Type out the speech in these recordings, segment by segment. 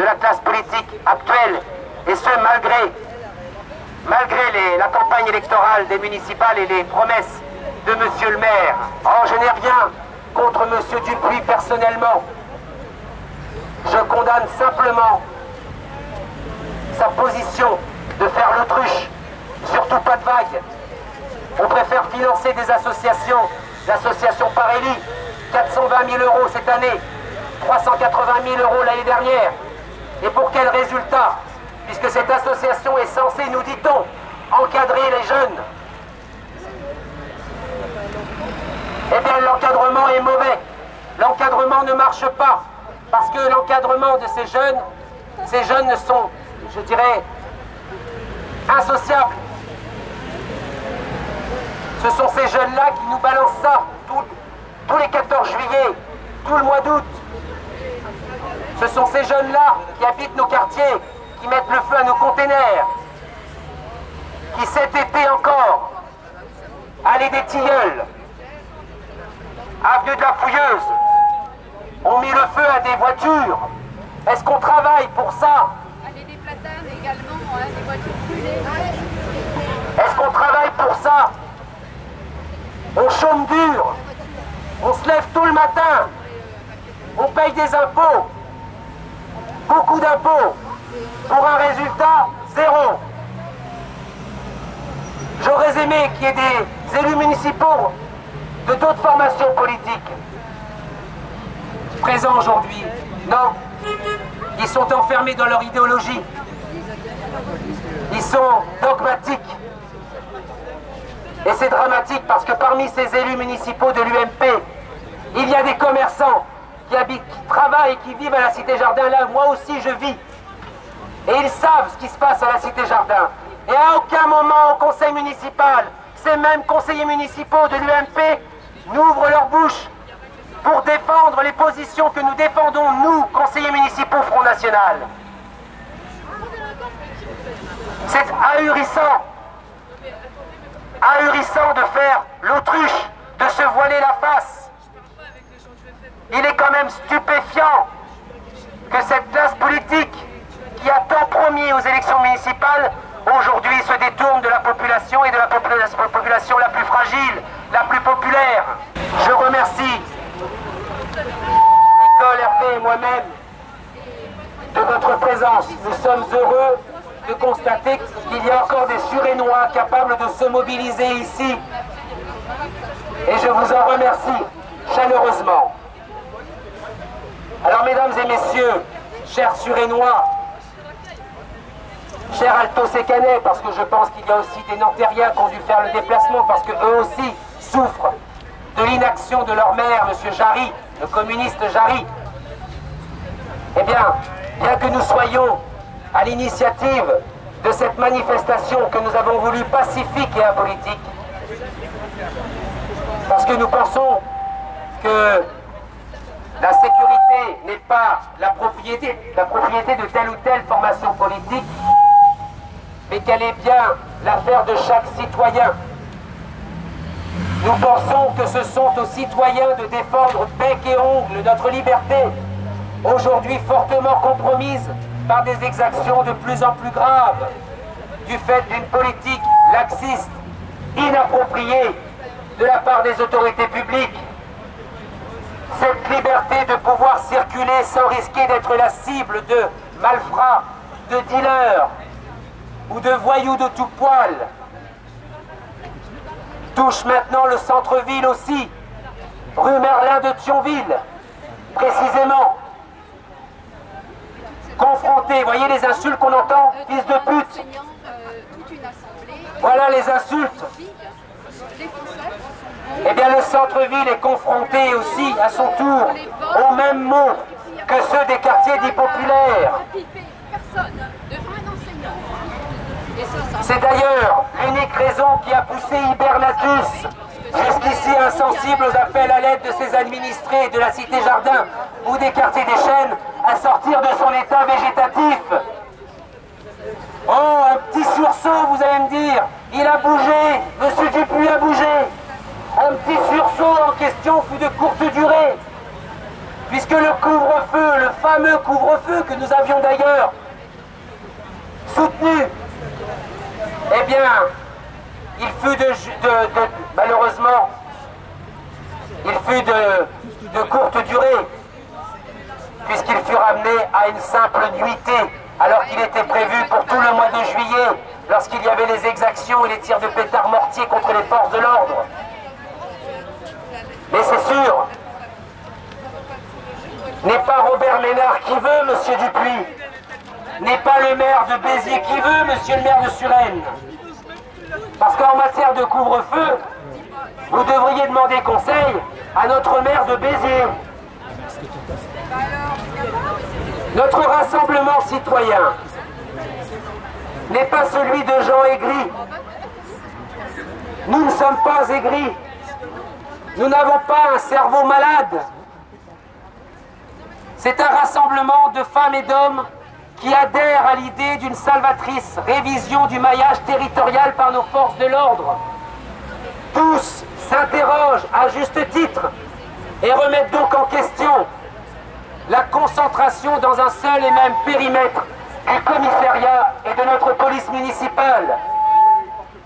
de la classe politique actuelle, et ce malgré la campagne électorale des municipales et les promesses de monsieur le maire. Or, je n'ai rien contre monsieur Dupuis personnellement. Je condamne simplement sa position de faire l'autruche, surtout pas de vagues. On préfère financer des associations, l'association Parelli, 420 000 € cette année, 380 000 € l'année dernière. Et pour quel résultat? Puisque cette association est censée, nous dit-on, encadrer les jeunes. Eh bien, l'encadrement est mauvais. L'encadrement ne marche pas. Parce que l'encadrement de ces jeunes sont, je dirais, insociables. Ce sont ces jeunes-là qui nous balancent ça tous les 14 juillet, tout le mois d'août. Ce sont ces jeunes-là qui habitent nos quartiers, qui mettent le feu à nos containers, qui cet été encore, allée des Tilleuls, avenue de la Fouilleuse, ont mis le feu à des voitures. Est-ce qu'on travaille pour ça? Allée des Platanes également, des voitures brûlées. Est-ce qu'on travaille pour ça? On chôme dur, on se lève tout le matin, on paye des impôts, beaucoup d'impôts, pour un résultat zéro. J'aurais aimé qu'il y ait des élus municipaux de d'autres formations politiques présents aujourd'hui. Non, ils sont enfermés dans leur idéologie. Ils sont dogmatiques. Et c'est dramatique parce que parmi ces élus municipaux de l'UMP, il y a des commerçants qui habitent, qui travaillent et qui vivent à la Cité Jardin. Là, moi aussi, je vis. Et ils savent ce qui se passe à la Cité Jardin. Et à aucun moment au conseil municipal, ces mêmes conseillers municipaux de l'UMP n'ouvrent leur bouche pour défendre les positions que nous défendons, nous, conseillers municipaux Front National. C'est ahurissant. Ahurissant de faire l'autruche, de se voiler la face. Il est quand même stupéfiant que cette classe politique qui a tant promis aux élections municipales, aujourd'hui se détourne de la population et de la population la plus fragile, la plus populaire. Je remercie Nicole, Hervé et moi-même de votre présence. Nous sommes heureux de constater qu'il y a encore des Suresnois capables de se mobiliser ici. Et je vous en remercie chaleureusement. Alors, mesdames et messieurs, chers Suresnois, chers Altos et Canet, parce que je pense qu'il y a aussi des Nantériens qui ont dû faire le déplacement, parce qu'eux aussi souffrent de l'inaction de leur maire, M. Jarry, le communiste Jarry. Eh bien que nous soyons à l'initiative de cette manifestation que nous avons voulu pacifique et apolitique, parce que nous pensons que la sécurité n'est pas la propriété de telle ou telle formation politique, mais qu'elle est bien l'affaire de chaque citoyen. Nous pensons que ce sont aux citoyens de défendre bec et ongle notre liberté, aujourd'hui fortement compromise par des exactions de plus en plus graves, du fait d'une politique laxiste, inappropriée de la part des autorités publiques. Cette liberté de pouvoir circuler sans risquer d'être la cible de malfrats, de dealers ou de voyous de tout poil touche maintenant le centre-ville aussi, rue Merlin de Thionville, précisément. Confronté, voyez les insultes qu'on entend, fils de pute. Voilà les insultes. Eh bien le centre-ville est confronté aussi à son tour aux mêmes mots que ceux des quartiers dits populaires. C'est d'ailleurs l'unique raison qui a poussé Hibernatus, jusqu'ici insensible aux appels à l'aide de ses administrés de la Cité Jardin ou des quartiers des Chênes, à sortir de son état végétatif. Oh, un petit sursaut, vous allez me dire. Il a bougé, M. Dupuis a bougé. Un petit sursaut en question fut de courte durée, puisque le couvre-feu, le fameux couvre-feu que nous avions d'ailleurs soutenu, eh bien, il fut malheureusement, il fut de courte durée, puisqu'il fut ramené à une simple nuitée, alors qu'il était prévu pour tout le mois de juillet, lorsqu'il y avait les exactions et les tirs de pétards mortiers contre les forces de l'ordre. Mais c'est sûr, n'est pas Robert Ménard qui veut, monsieur Dupuis, n'est pas le maire de Béziers qui veut, monsieur le maire de Suresnes. Parce qu'en matière de couvre-feu, vous devriez demander conseil à notre maire de Béziers. Notre rassemblement citoyen n'est pas celui de gens aigris. Nous ne sommes pas aigris. Nous n'avons pas un cerveau malade. C'est un rassemblement de femmes et d'hommes qui adhèrent à l'idée d'une salvatrice révision du maillage territorial par nos forces de l'ordre. Tous s'interrogent à juste titre et remettent donc en question la concentration dans un seul et même périmètre du commissariat et de notre police municipale.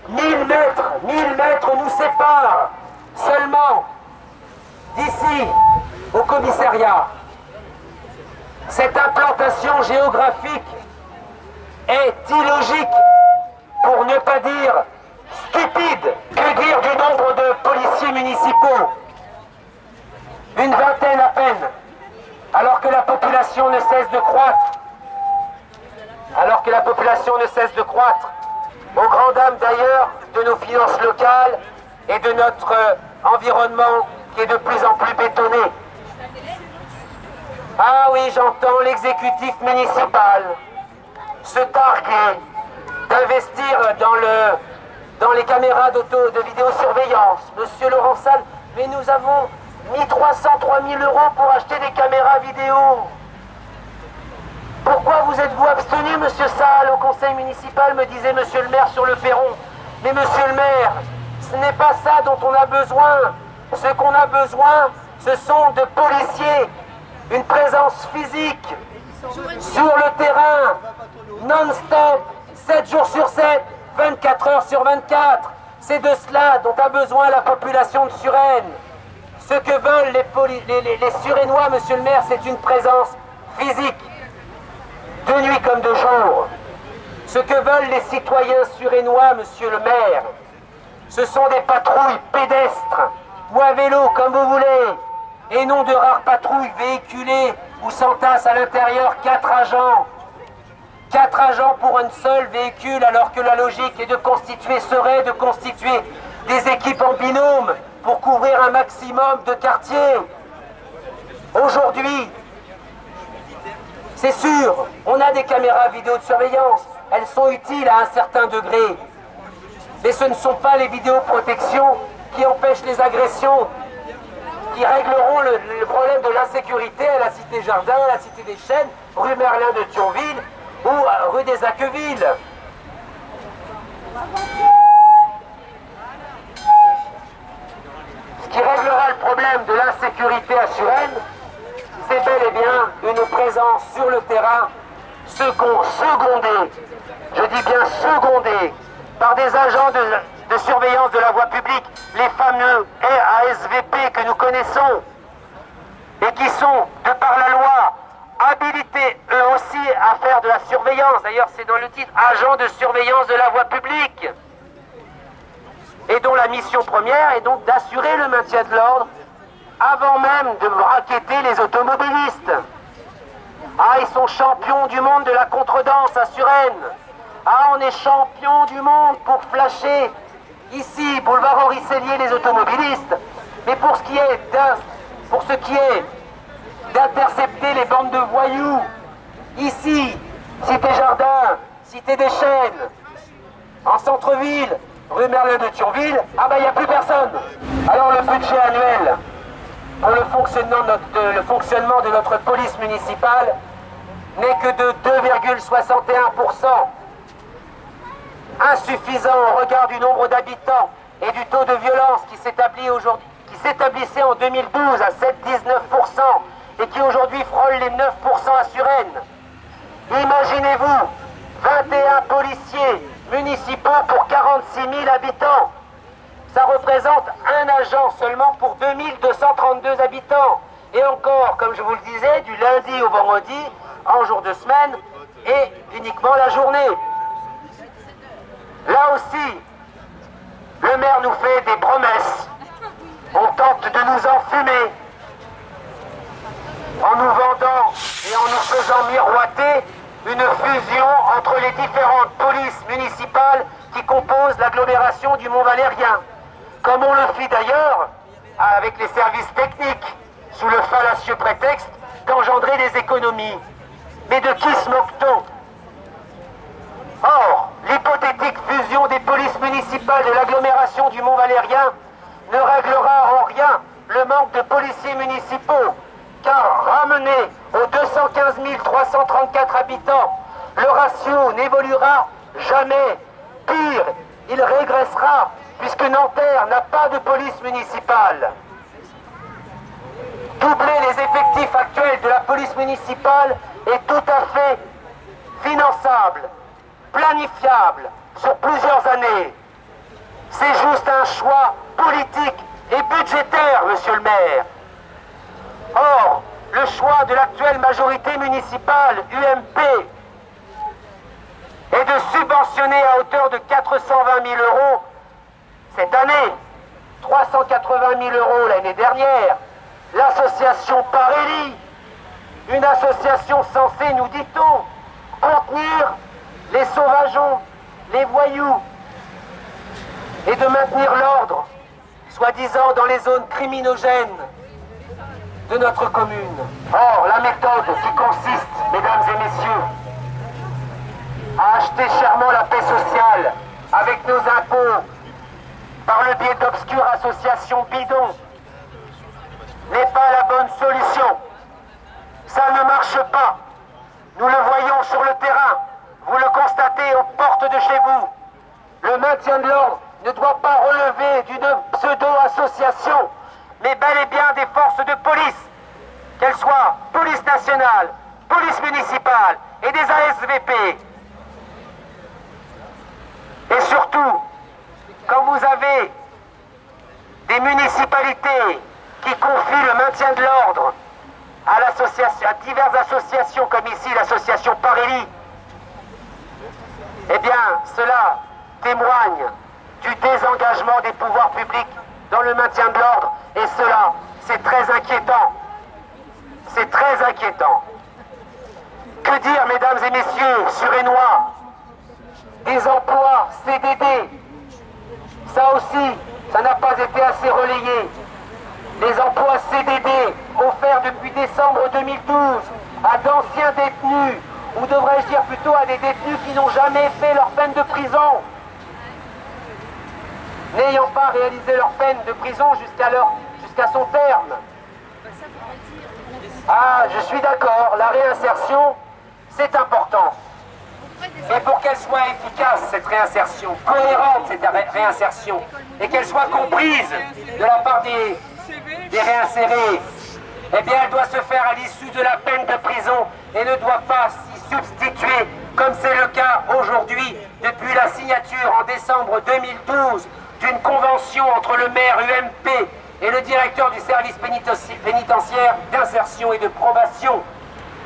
1000 mètres nous séparent seulement d'ici au commissariat. Cette implantation géographique est illogique, pour ne pas dire stupide. Que dire du nombre de policiers municipaux? Une vingtaine à peine, alors que la population ne cesse de croître. Aux grandes dames d'ailleurs de nos finances locales et de notre environnement qui est de plus en plus bétonné. Ah oui, j'entends l'exécutif municipal se targuer d'investir dans les caméras de vidéosurveillance. Monsieur Laurent Salle, mais nous avons mis 303 000 € pour acheter des caméras vidéo. Pourquoi vous êtes-vous abstenu, monsieur Salle, au conseil municipal, me disait monsieur le maire sur le perron. Mais monsieur le maire, ce n'est pas ça dont on a besoin. Ce qu'on a besoin, ce sont de policiers, une présence physique sur le terrain, non-stop, 7 jours sur 7, 24 heures sur 24. C'est de cela dont a besoin la population de Suresnes. Ce que veulent les Suresnois, monsieur le maire, c'est une présence physique, de nuit comme de jour. Ce que veulent les citoyens suresnois, monsieur le maire, ce sont des patrouilles pédestres ou à vélo, comme vous voulez, et non de rares patrouilles véhiculées où s'entassent à l'intérieur 4 agents. 4 agents pour un seul véhicule, alors que la logique serait de constituer des équipes en binôme pour couvrir un maximum de quartiers. Aujourd'hui, c'est sûr, on a des caméras vidéo de surveillance, elles sont utiles à un certain degré, mais ce ne sont pas les vidéoprotections qui empêchent les agressions, qui régleront le problème de l'insécurité à la cité Jardin, à la cité des Chênes, rue Merlin de Thionville ou rue des Aquevilles. Ce qui réglera le problème de l'insécurité à Suresnes, c'est bel et bien une présence sur le terrain secondée, je dis bien secondée, par des agents de surveillance de la voie publique, les fameux ASVP que nous connaissons, et qui sont, de par la loi, habilités eux aussi à faire de la surveillance. D'ailleurs, c'est dans le titre, agents de surveillance de la voie publique, et dont la mission première est donc d'assurer le maintien de l'ordre avant même de raqueter les automobilistes. Ah, ils sont champions du monde de la contredanse à Suresnes. Ah, on est champion du monde pour flasher ici, boulevard Henri Sellier, les automobilistes. Mais pour ce qui est d'intercepter les bandes de voyous, ici, cité Jardin, cité des Chênes, en centre-ville, rue Merlin de Thionville, ah ben il n'y a plus personne. Alors le budget annuel pour le fonctionnement de notre police municipale n'est que de 2,61%. Insuffisant au regard du nombre d'habitants et du taux de violence qui s'établissait en 2012 à 7,19% et qui aujourd'hui frôle les 9% à Suresnes. Imaginez-vous, 21 policiers municipaux pour 46 000 habitants. Ça représente un agent seulement pour 2232 habitants. Et encore, comme je vous le disais, du lundi au vendredi, en jour de semaine, et uniquement la journée. Là aussi, le maire nous fait des promesses. On tente de nous enfumer en nous vendant et en nous faisant miroiter une fusion entre les différentes polices municipales qui composent l'agglomération du Mont-Valérien. Comme on le fit d'ailleurs avec les services techniques, sous le fallacieux prétexte d'engendrer des économies. Mais de qui se moque-t-on? Or, l'hypothétique fusion des polices municipales de l'agglomération du Mont-Valérien ne réglera en rien le manque de policiers municipaux, car ramené aux 215 334 habitants, le ratio n'évoluera jamais. Pire, il régressera, puisque Nanterre n'a pas de police municipale. Doubler les effectifs actuels de la police municipale est tout à fait finançable, planifiable sur plusieurs années. C'est juste un choix politique et budgétaire, monsieur le maire. Or, le choix de l'actuelle majorité municipale, UMP, est de subventionner à hauteur de 420 000 € cette année, 380 000 € l'année dernière, l'association Parélie, une association censée, nous dit-on, contenir les sauvageons, les voyous, et de maintenir l'ordre, soi-disant dans les zones criminogènes de notre commune. Or, la méthode qui consiste, mesdames et messieurs, à acheter chèrement la paix sociale avec nos impôts par le biais d'obscures associations bidons n'est pas la bonne solution. Ça ne marche pas. Nous le voyons sur le terrain. Vous le constatez aux portes de chez vous. Le maintien de l'ordre ne doit pas relever d'une pseudo-association, mais bel et bien des forces de police, qu'elles soient police nationale, police municipale et des ASVP. Et surtout, quand vous avez des municipalités qui confient le maintien de l'ordre à diverses associations, comme ici l'association Parélie, eh bien, cela témoigne du désengagement des pouvoirs publics dans le maintien de l'ordre. Et cela, c'est très inquiétant. C'est très inquiétant. Que dire, mesdames et messieurs, suresnois, des emplois CDD? Ça aussi, ça n'a pas été assez relayé. Les emplois CDD offerts depuis décembre 2012 à d'anciens détenus, ou devrais-je dire plutôt à des détenus qui n'ont jamais fait leur peine de prison, n'ayant pas réalisé leur peine de prison jusqu'à son terme. Ah, je suis d'accord, la réinsertion, c'est important. Mais pour qu'elle soit efficace, cette réinsertion, cohérente cette réinsertion, et qu'elle soit comprise de la part des réinsérés, eh bien elle doit se faire à l'issue de la peine de prison et ne doit pas s'y substituer, comme c'est le cas aujourd'hui, depuis la signature en décembre 2012 d'une convention entre le maire UMP et le directeur du service pénitentiaire d'insertion et de probation.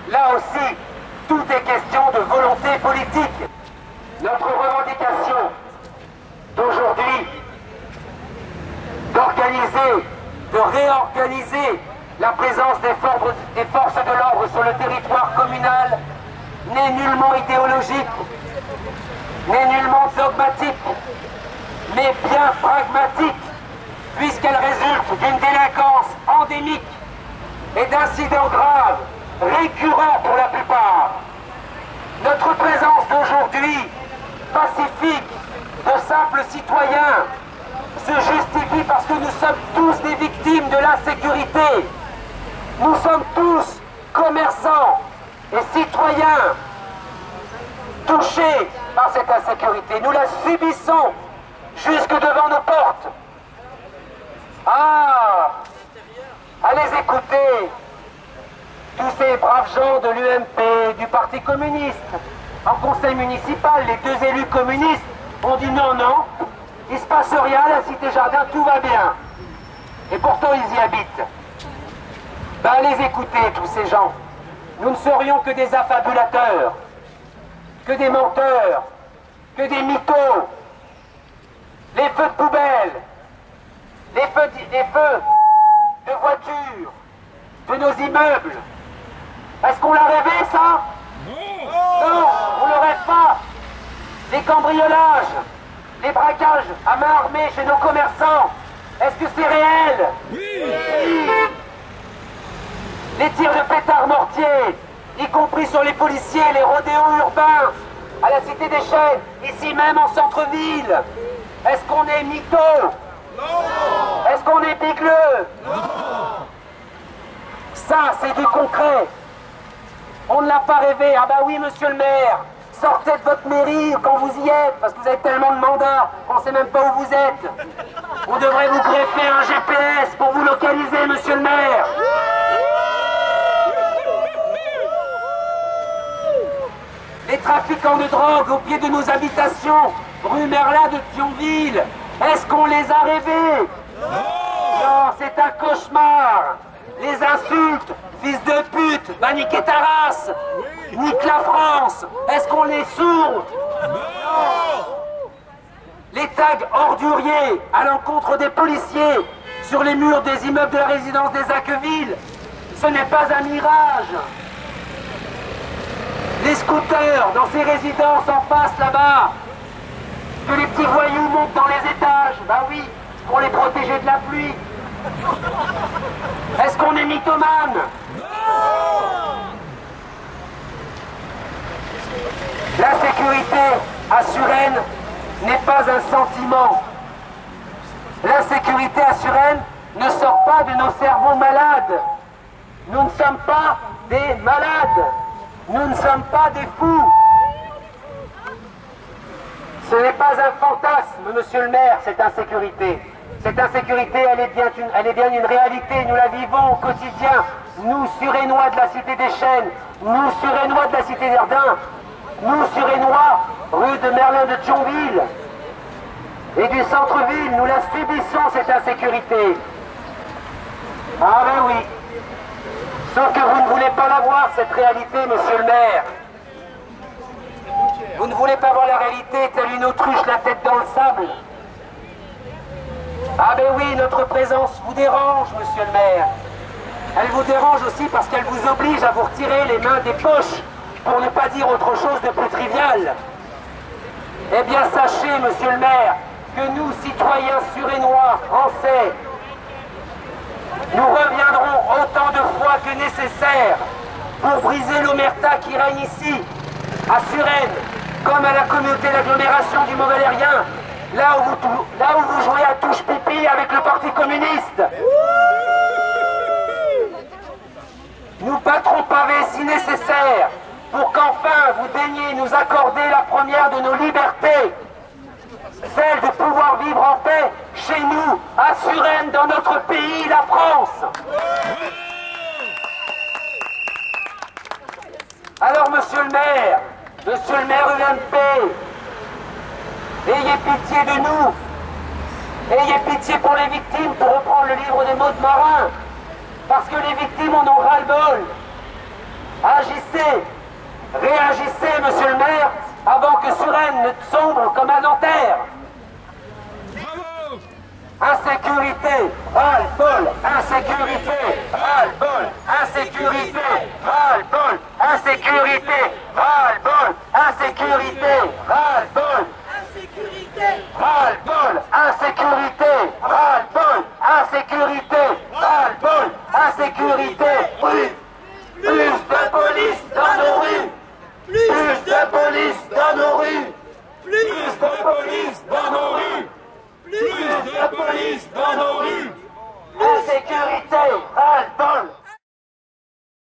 Là aussi, tout est question de volonté politique. Notre revendication d'aujourd'hui, de réorganiser la présence des forces de l'ordre sur le territoire communal, n'est nullement idéologique, n'est nullement dogmatique, mais bien pragmatique, puisqu'elle résulte d'une délinquance endémique et d'incidents graves, récurrents pour la plupart. Notre présence d'aujourd'hui, pacifique, de simples citoyens, se justifie parce que nous sommes tous des victimes de l'insécurité. Nous sommes tous commerçants et citoyens touchés par cette insécurité. Nous la subissons jusque devant nos portes. Ah, à les écouter, tous ces braves gens de l'UMP, du Parti communiste, en conseil municipal, les deux élus communistes ont dit non, non, il se passe rien, la Cité Jardin, tout va bien. Et pourtant ils y habitent. Ben les écoutez, tous ces gens. Nous ne serions que des affabulateurs, que des menteurs, que des mythos. Les feux de poubelle, les feux de voitures, de nos immeubles. Est-ce qu'on l'a rêvé, ça? Non, on le rêve pas. Les cambriolages, les braquages à main armée chez nos commerçants, est-ce que c'est réel? Oui. Les tirs de pétards mortiers, y compris sur les policiers, les rodéos urbains, à la Cité des Chênes, ici même en centre-ville. Est-ce qu'on est mytho? Non. Est-ce qu'on est bigleux? Non. Ça, c'est du concret. On ne l'a pas rêvé. Ah bah oui, monsieur le maire, sortez de votre mairie quand vous y êtes, parce que vous avez tellement de mandats qu'on ne sait même pas où vous êtes. On devrait vous greffer un GPS pour vous localiser, monsieur le maire. Les trafiquants de drogue au pied de nos habitations, rue Merlin de Thionville, est-ce qu'on les a rêvés? Non, c'est un cauchemar. Les insultes, fils de pute, va niquer ta race, nique la France, est-ce qu'on est sourd? Non. Les tags orduriers à l'encontre des policiers sur les murs des immeubles de la résidence des Acqueville, ce n'est pas un mirage. Les scooters dans ces résidences en face là-bas, que les petits voyous montent dans les étages, bah oui, pour les protéger de la pluie. Est-ce qu'on est mythomane? L'insécurité à Suresnes n'est pas un sentiment. L'insécurité à Suresnes ne sort pas de nos cerveaux malades. Nous ne sommes pas des malades. Nous ne sommes pas des fous. Ce n'est pas un fantasme, monsieur le maire, cette insécurité. Cette insécurité, elle est bien une réalité. Nous la vivons au quotidien. Nous, Suresnois de la Cité des Chênes, nous, Suresnois de la Cité Verdun, nous, Suresnois, rue de Merlin de Thionville et du centre-ville, nous la subissons, cette insécurité. Ah ben oui. Sauf que vous ne voulez pas la voir, cette réalité, monsieur le maire. Vous ne voulez pas voir la réalité telle une autruche la tête dans le sable. Ah ben oui, notre présence vous dérange, monsieur le maire. Elle vous dérange aussi parce qu'elle vous oblige à vous retirer les mains des poches, pour ne pas dire autre chose de plus trivial. Eh bien, sachez, monsieur le maire, que nous, citoyens suresnois, français, nous reviendrons autant de fois que nécessaire pour briser l'omerta qui règne ici, à Suresnes, comme à la communauté d'agglomération du Mont-Valérien, là où vous jouez à touche pipi avec le Parti communiste. Nous battrons pavé si nécessaire pour qu'enfin vous daigniez nous accorder la première de nos libertés, celle de pouvoir vivre en paix chez nous, à Suresnes, dans notre pays, la France. Alors, monsieur le maire UMP, ayez pitié de nous, ayez pitié pour les victimes, pour reprendre le livre des mots de Marin, parce que les victimes en ont ras-le-bol. Agissez, réagissez, monsieur le maire, avant que Suresnes ne sombre comme un Nanterre. Insécurité, ras-le-bol, insécurité, ras-le-bol, insécurité, ras-le-bol, insécurité, ras-le-bol, insécurité, ras-le-bol, ras-le-bol, insécurité, ras-le-bol, insécurité, ras-le-bol, insécurité, oui, plus de police dans nos rues, plus de police dans nos rues, plus de police dans nos rues. Plus de police dans nos rues. Insécurité, ras-le-bol,